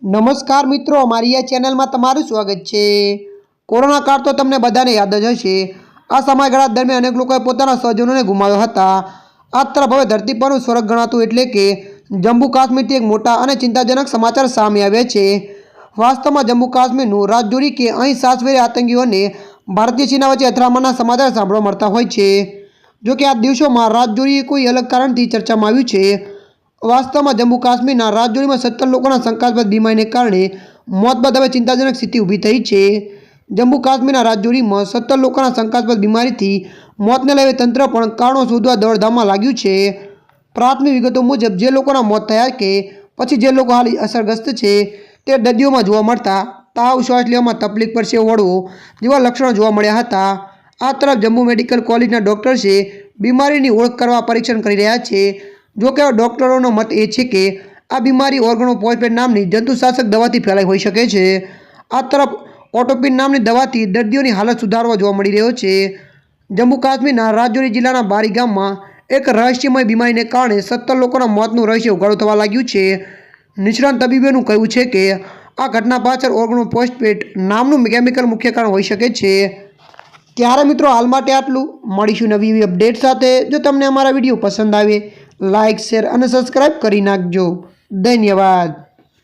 नमस्कार मित्रों, अमारी आ चेनल में तमारुं स्वागत है। कोरोना काळ तो तमने बधाने याद ज हशे। आ समयगाळा दरमियान अनेक लोकोए पोताना स्वजनोने गुमाव्या हता। आ तरफ हवे धरती परनुं स्वर्ग गणातुं एटले के जम्मू काश्मीरथी एक मोटा अने चिंताजनक समाचार सामे आव्या छे। वास्तवमां जम्मू काश्मीरनुं રાજૌરી के અહીં સાસવેરે આતંકીઓને ભારતીય સેના વચ્ચે અથડામણના સમાચાર સાંભળવા મળતા હોય છે। જો કે આ દિવસોમાં રાજૌરીએ કોઈ અલગ કારણથી ચર્ચામાં આવ્યું છે। वास्तव में जम्मू काश्मीर રાજૌરી में 17 लोगों शंकास्पद बीमारी ने कारण मौत बाद हवे चिंताजनक स्थिति ऊभी थई है। जम्मू काश्मीर રાજૌરી में 17 लोगों शंकास्पद बीमारी थी मौत ने लई तंत्र पण कारणों शोधवा दौड़धाम में लाग्यु छे। प्राथमिक विगतों मुजब जे लोगों मौत थया के पछी जे लोग हाल असरग्रस्त है ते दर्दीओं में जोवा मळता ताव, श्वास लेवामां तकलीफ, परसेवो वळવો जेवा लक्षणों जोवा मळ्या हता। आ तरफ जम्मू मेडिकल कॉलेजना डॉक्टर्से बीमारीनी ओळख करवा परीक्षण करी रह्या छे। जो कि डॉक्टरों मत ए है कि आ बीमारी ऑर्गेनोफॉस्फेट नामनी जंतुशासक दवाथी फैलाई होई शके छे। आ तरफ ओटोपिन नामनी दवाथी दर्दीओनी हालत सुधारवा जोवा मळी रह्यो छे। जम्मू काश्मीरना રાજૌરી जिल्लाना बारी गाममां एक रहस्यमय बीमारी ने कारण 17 लोकोना मौतनुं रहस्य उघाडुं थवा लाग्युं छे। निष्णात तबीबोनुं कहेवुं छे कि आ घटना पाछळ ऑर्गेनोफॉस्फेट नामनुं केमिकल मुख्य कारण होई शके छे। त्यारे मित्रों हाल माटे आटलुं। मळीशुं नवी एवी अपडेट साथे। जो तमने अमारा विडियो पसंद आवे लाइक, शेर और सब्सक्राइब करी नाखजो। धन्यवाद।